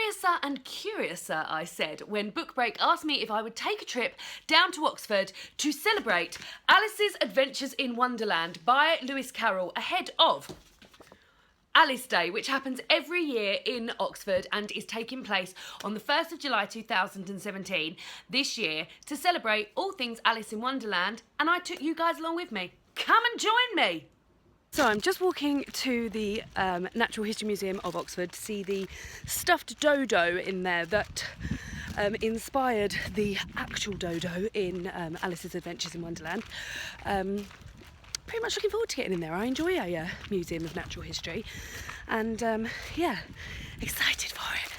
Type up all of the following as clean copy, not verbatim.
curiouser and curiouser, I said, when Bookbreak asked me if I would take a trip down to Oxford to celebrate Alice's Adventures in Wonderland by Lewis Carroll ahead of Alice Day, which happens every year in Oxford and is taking place on the 1st of July 2017 this year to celebrate all things Alice in Wonderland, and I took you guys along with me. Come and join me! So I'm just walking to the Natural History Museum of Oxford to see the stuffed dodo in there that inspired the actual dodo in Alice's Adventures in Wonderland. Pretty much looking forward to getting in there. I enjoy a museum of natural history and yeah, excited for it.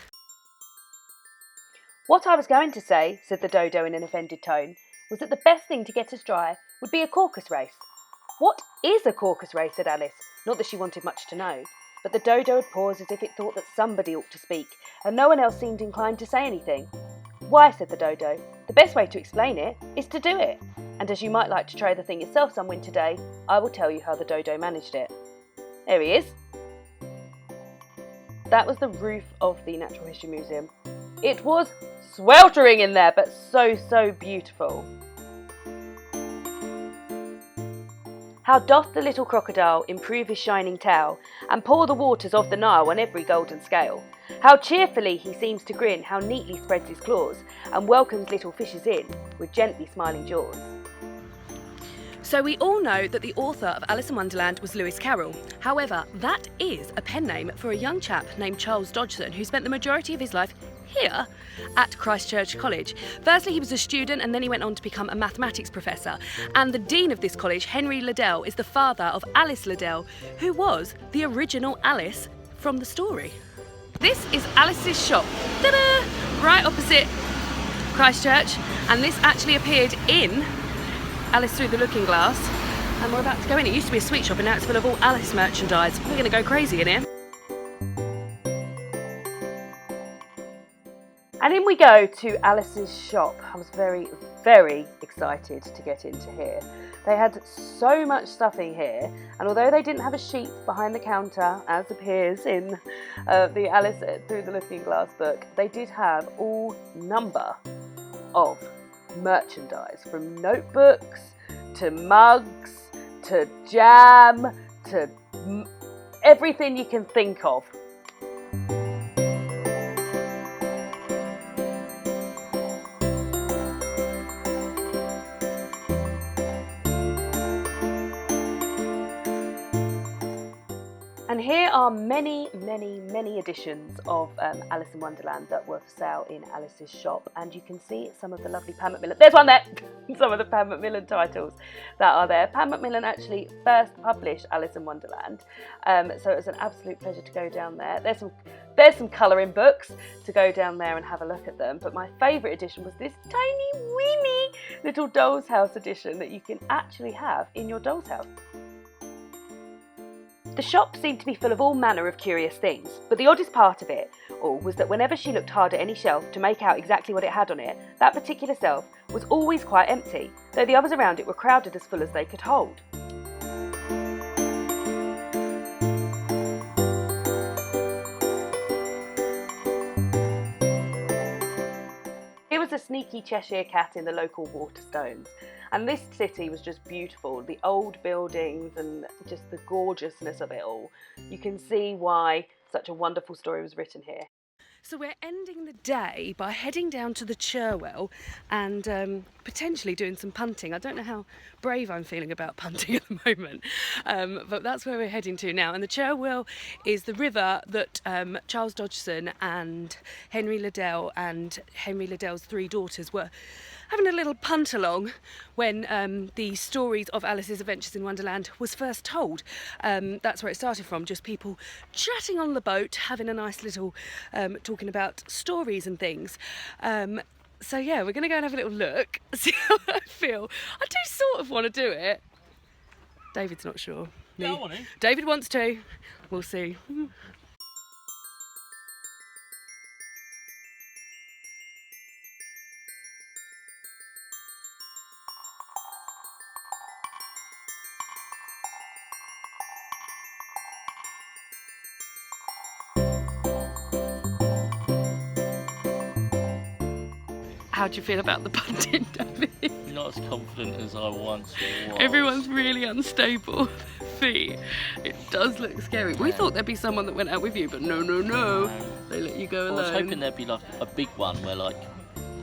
What I was going to say, said the dodo in an offended tone, was that the best thing to get us dry would be a caucus race. What is a caucus race, said Alice, not that she wanted much to know. But the dodo had paused as if it thought that somebody ought to speak, and no one else seemed inclined to say anything. Why, said the dodo, the best way to explain it is to do it. And as you might like to try the thing yourself some winter day, I will tell you how the dodo managed it. There he is. That was the roof of the Natural History Museum. It was sweltering in there, but so beautiful. How doth the little crocodile improve his shining tail, and pour the waters of the Nile on every golden scale. How cheerfully he seems to grin, how neatly spreads his claws, and welcomes little fishes in with gently smiling jaws. So we all know that the author of Alice in Wonderland was Lewis Carroll. However, that is a pen name for a young chap named Charles Dodgeson who spent the majority of his life here at Christ Church College. Firstly, he was a student and then he went on to become a mathematics professor. And the dean of this college, Henry Liddell, is the father of Alice Liddell, who was the original Alice from the story. This is Alice's shop, ta-da! Right opposite Christ Church, and this actually appeared in Alice Through the Looking Glass, and we're about to go in. It used to be a sweet shop and now it's full of all Alice merchandise. We're going to go crazy in here. And in we go to Alice's shop. I was very excited to get into here. They had so much stuff in here, and although they didn't have a sheep behind the counter, as appears in the Alice Through the Looking Glass book, they did have all number of merchandise, from notebooks to mugs to jam to everything you can think of. And here are many editions of Alice in Wonderland that were for sale in Alice's shop, and you can see some of the lovely Pan Macmillan. There's one there! Some of the Pan Macmillan titles that are there. Pan Macmillan actually first published Alice in Wonderland, so it was an absolute pleasure to go down there. There's some colouring books to go down there and have a look at them, but my favourite edition was this tiny weeny little doll's house edition that you can actually have in your doll's house. The shop seemed to be full of all manner of curious things, but the oddest part of it all was that whenever she looked hard at any shelf to make out exactly what it had on it, that particular shelf was always quite empty, though the others around it were crowded as full as they could hold. Here was a sneaky Cheshire cat in the local Waterstones. And this city was just beautiful, the old buildings and just the gorgeousness of it all. You can see why such a wonderful story was written here. So we're ending the day by heading down to the Cherwell and potentially doing some punting. I don't know how brave I'm feeling about punting at the moment, but that's where we're heading to now. And the Cherwell is the river that Charles Dodgeson and Henry Liddell and Henry Liddell's three daughters were having a little punt along when the stories of Alice's Adventures in Wonderland was first told. That's where it started from, just people chatting on the boat, having a nice little talking about stories and things. So yeah, we're going to go and have a little look, see how I feel. I do sort of want to do it. David's not sure. Yeah, I want to. David wants to. We'll see. How do you feel about the punting, David? Not as confident as I once was. Everyone's really unstable with their feet. It does look scary. We thought there'd be someone that went out with you, but no. They let you go alone. I was hoping there'd be like a big one where like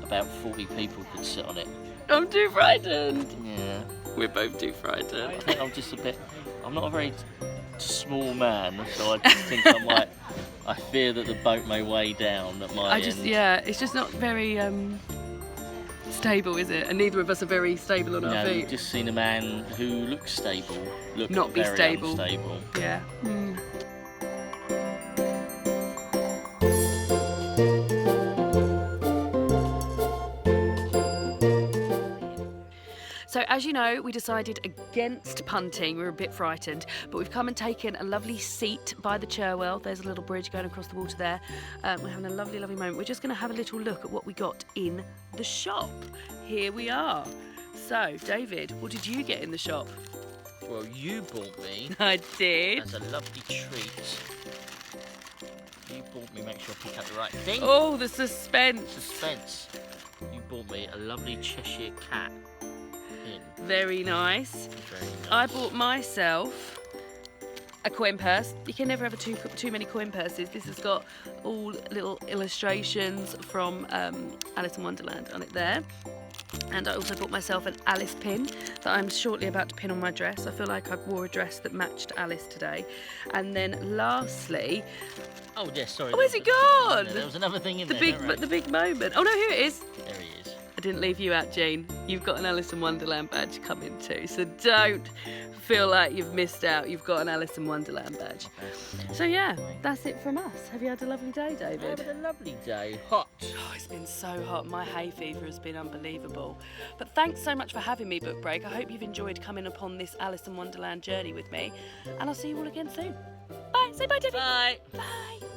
about 40 people could sit on it. I'm too frightened. Yeah. We're both too I frightened. think I'm just a bit. I'm not a very small man, so I just think I fear that the boat may weigh down at my end. Yeah, it's just not very stable, is it? And neither of us are very stable on our No, feet. you've just seen a man who looks stable, Not be very stable. unstable. Yeah. So as you know, we decided against punting. We were a bit frightened, but we've come and taken a lovely seat by the Cherwell. There's a little bridge going across the water there. We're having a lovely moment. We're just going to have a little look at what we got in the shop. Here we are. So, David, what did you get in the shop? Well, you bought me I did. as a lovely treat. You bought me, make sure I pick up the right thing. Oh, the suspense. Suspense. You bought me a lovely Cheshire cat pin. Very nice. Very nice. I bought myself a coin purse. You can never have too many coin purses. This has got all little illustrations from Alice in Wonderland on it there. And I also bought myself an Alice pin that I'm shortly about to pin on my dress. I feel like I wore a dress that matched Alice today. And then lastly... Oh, yes, sorry. Oh, where's it gone? There was another thing in The there. big moment. Oh no, here it is. There he is. I didn't leave you out, Jean. You've got an Alice in Wonderland badge coming too, so don't feel like you've missed out. You've got an Alice in Wonderland badge. So yeah, that's it from us. Have you had a lovely day, David? I've had a lovely day. Hot. Oh, it's been so hot. My hay fever has been unbelievable. But thanks so much for having me, Bookbreak. I hope you've enjoyed coming upon this Alice in Wonderland journey with me. And I'll see you all again soon. Bye. Say bye, David. Bye. Bye.